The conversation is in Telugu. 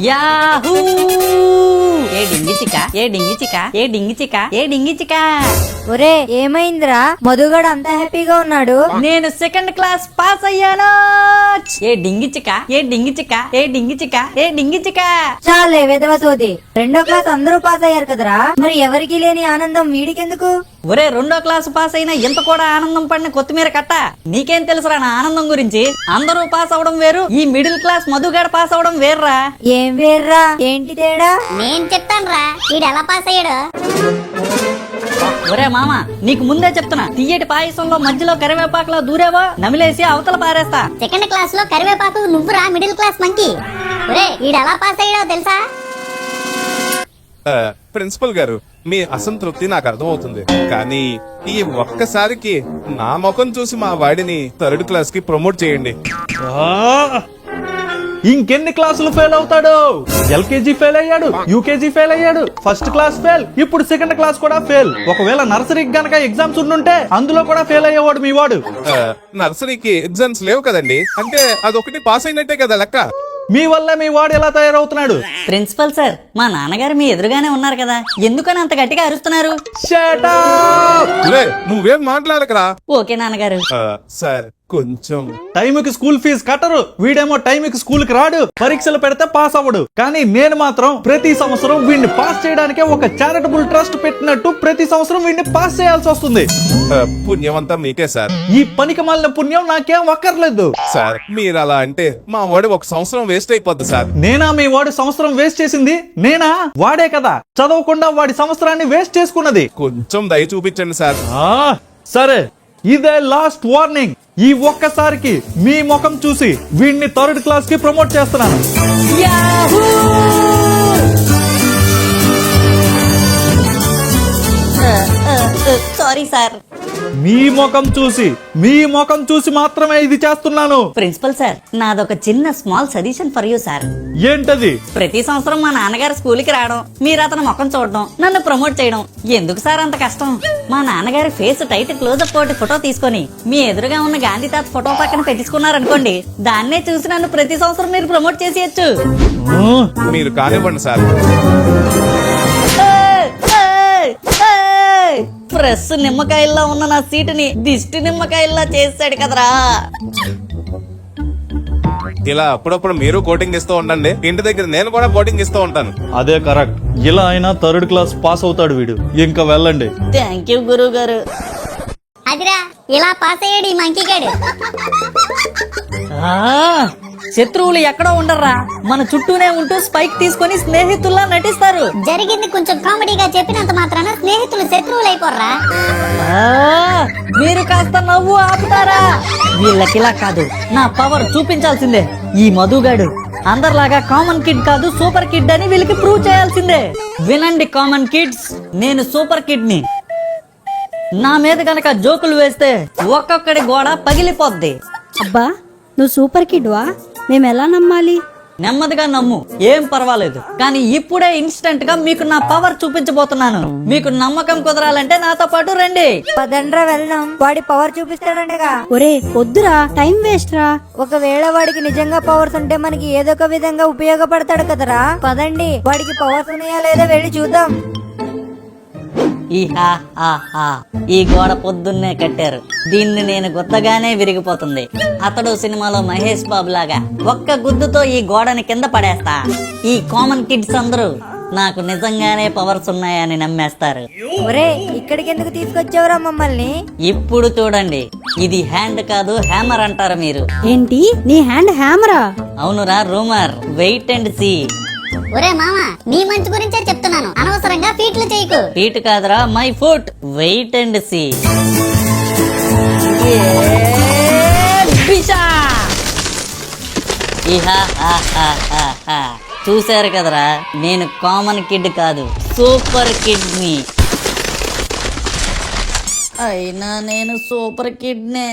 యాహూ! ఏ డింగి చిక, ఏ డింగి చిక, ఏ డింగి చిక, ఏ డింగి చిక. ఒరే ఏమైందిరా? మధుగడు అంత హ్యాపీగా ఉన్నాడు. నేను సెకండ్ క్లాస్ పాస్ అయ్యాను. ఏ డింగి చిక, ఏ డింగి చిక, ఏ డింగి చిక, ఏ డింగి చిక. చాలే విధవ సోది. 2వ క్లాస్ అందరూ పాస్ అయ్యారు కదరా, మరి ఎవరికి లేని ఆనందం వీడికెందుకు? ఒరే 2వ క్లాసు పాస్ అయినా ఇంత కూడా ఆనందం పడిన కొత్తిమీర కట్ట. నీకేం తెలుసురా నా ఆనందం గురించి? అందరూ పాస్ అవడం వేరు, ఈ మిడిల్ క్లాస్ మధుగాడు పాస్ అవడం వేర్రా. ఏం వేర్రా? ఏంటి తేడా? నేను చెప్తాను రా వీడు ఎలా పాస్ అయ్యాడు. ఒరే మామ, నీకు ముందే చెప్తున్నా, తీయటి పాయసంలో మధ్యలో కరివేపాకులో దూరేవో నమిలేసి అవతల పారేస్తా. సెకండ్ క్లాస్ లో కరివేపాకు నువ్వురా మిడిల్ క్లాస్ మంకీ. ఒరే వీడు ఎలా పాస్ అయ్యాడో తెలుసా? ప్రిన్సిపల్ గారు, మీ అసంతృప్తి నాకు అర్థమవుతుంది, కానీ ఈ ఒక్కసారికి నా ముఖం చూసి మా వాడిని 3rd క్లాస్ కి ప్రమోట్ చేయండి. ఇంకెన్ని క్లాసులు ఫెయిల్ అవుతాడు? ఎల్కేజీ ఫెయిల్ అయ్యాడు, యూకేజీ ఫెయిల్ అయ్యాడు, ఫస్ట్ క్లాస్ ఫెయిల్, ఇప్పుడు సెకండ్ క్లాస్ కూడా ఫెయిల్. ఒకవేళ నర్సరీకి గనక ఎగ్జామ్స్ ఉండుంటే అందులో కూడా ఫెయిల్ అయ్యేవాడు మీ వాడు. నర్సరీకి ఎగ్జామ్స్ లేవు కదండి, అంటే అదొకటి పాస్ అయినట్టే కదా లెక్క. మీ వల్ల మీ వాడు ఎలా తయారవుతున్నాడు? ప్రిన్సిపల్ సార్, మా నాన్నగారు మీ ఎదురుగానే ఉన్నారు కదా, ఎందుకని అంత గట్టిగా అరుస్తున్నారు? Shut up! నువ్వేం మాట్లాడకరా. ఓకే నాన్నగారు. సార్ కొంచెం టైంకి స్కూల్ ఫీజు కట్టరు, వీడేమో టైంకి స్కూల్ కి రాడు, పరీక్షలు పెడితే పాస్ అవ్వడు. కానీ నేను మాత్రం ప్రతి సంవత్సరం వీడిని పాస్ చేయడానికే ఒక చారిటబుల్ ట్రస్ట్ పెట్టినట్టు ప్రతి సంవత్సరం వీడిని పాస్ చేయాల్సి వస్తుంది. పుణ్యమంతా మీకే సార్. ఈ పనికి మాలిన పుణ్యం నాకేం అక్కర్లేదు సార్, మీరు అలా అంటే మా వాడు ఒక సంవత్సరం వేస్ట్ అయిపోద్ది సార్. నేనా మీ వాడు సంవత్సరం వేస్ట్ చేసింది? నేనా? వాడే కదా చదవకుండా వాడి సంవత్సరాన్ని వేస్ట్ చేసుకున్నది. కొంచెం దయ చూపించండి సార్. సరే, ఇదే లాస్ట్ వార్నింగ్. ఈ ఒక్కసారికి మీ ముఖం చూసి వీడిని 3rd క్లాస్ కి ప్రమోట్ చేస్తున్నాను. యాహూ! Sorry sir. మీ ముఖం చూసి మాత్రమే ఇది చేస్తున్నాను. ప్రిన్సిపల్ సార్, నాదొక చిన్న small suggestion for you sir. ఏంటది? ప్రతి సంవత్సరం మా నాన్నగారు స్కూల్కి రావడం, మీరు అతను ముఖం చూడడం, నన్ను ప్రమోట్ చేయడం ఎందుకు సార్ అంత కష్టం? మా నాన్నగారి ఫేస్ టైట్ క్లోజప్ తోటి ఫోటో తీసుకొని మీ ఎదురుగా ఉన్న గాంధీ తాత ఫోటో పక్కన పెట్టించుకున్నారనుకోండి, దాన్నే చూసి నన్ను ప్రతి సంవత్సరం మీరు ప్రమోట్ చేసేయచ్చు. మీరు కానివ్వండి సార్. ఫ్రెష్ నిమ్మకాయల్లా ఉన్న నా సీటుని దిష్టి నిమ్మకాయల్లా చేశాడు కదరా. ఇలా అప్పుడప్పుడు మీరు కోటింగ్ ఇస్తూ ఉండండి, ఇంటి దగ్గర నేను కూడా కోటింగ్ ఇస్తూ ఉంటాను. అదే కరెక్ట్. ఇలా అయినా 3rd క్లాస్ పాస్ అవుతాడు వీడు. ఇంకా వెళ్ళండి. థ్యాంక్ యూ గురువు గారు. అదిరా ఇలా పాస్ అయ్యాడు ఈ మంకీ గాడు. శత్రువులు ఎక్కడో ఉండర్రా, మన చుట్టూనే ఉంటూ స్పైక్ తీసుకొని స్నేహితుల్లా నటిస్తారు. జరిగింది కొంచెం కామెడీగా చెప్పినంత మాత్రాన స్నేహితులు శత్రువులు అయిపోర్రా. మీరు కాస్త నవ్వు ఆపుతారా? వీళ్ళకిలా కాదు, నా పవర్ చూపించాల్సిందే. ఈ మధుగాడు అందరిలాగా కామన్ కిడ్ కాదు, సూపర్ కిడ్ అని వీళ్ళకి ప్రూవ్ చేయాల్సిందే. వినండి కామన్ కిడ్స్, నేను సూపర్ కిడ్ ని. నా మీద గనక జోకులు వేస్తే ఒక్కొక్కడి గోడ పగిలిపోద్ది. అబ్బా, నువ్వు సూపర్ కిడ్ వా? మేమెలా నమ్మాలి? నెమ్మదిగా నమ్ము, ఏం పర్వాలేదు. కానీ ఇప్పుడే ఇన్స్టెంట్ గా మీకు నా పవర్ చూపించబోతున్నాను. మీకు నమ్మకం కుదరాలంటే నాతో పాటు రండి. పదండ్రా వెళ్దాం, వాడి పవర్ చూపిస్తాడంటగా. ఒరే వద్దురా, టైం వేస్ట్ రా. ఒకవేళ వాడికి నిజంగా పవర్స్ ఉంటే మనకి ఏదో ఒక విధంగా ఉపయోగపడతాడు కదరా. పదండి, వాడికి పవర్స్ ఉన్నాయా లేదా వెళ్ళి చూద్దాం. ఈ గోడ పొద్దున్నే కట్టారు, దీన్ని నేను గుద్దగానే విరిగిపోతుంది. అతడు సినిమాలో మహేష్ బాబు లాగా ఒక్క గుద్దుతో ఈ గోడని కింద పడేస్తా. ఈ కామన్ కిడ్స్ అందరూ నాకు నిజంగానే పవర్స్ ఉన్నాయని నమ్మేస్తారు. ఒరే ఇక్కడికి ఎందుకు తీసుకొచ్చావురా మమ్మల్ని? ఇప్పుడు చూడండి, ఇది హ్యాండ్ కాదు హ్యామర్ అంటారు మీరు. ఏంటి నీ హ్యాండ్ హ్యామరా? అవునురా రూమర్, వెయిట్ అండ్ సీ. ఒరే మామ, నీ మంచి గురించే చెప్తున్నాను, అనవసరంగా ఫీట్లు చేయకు. ఫీట్ కాదురా, my foot. Wait and see. చూశారు కదరా, నేను కామన్ కిడ్ కాదు, సూపర్ కిడ్ ని. అయినా నేను సూపర్ కిడ్ నే.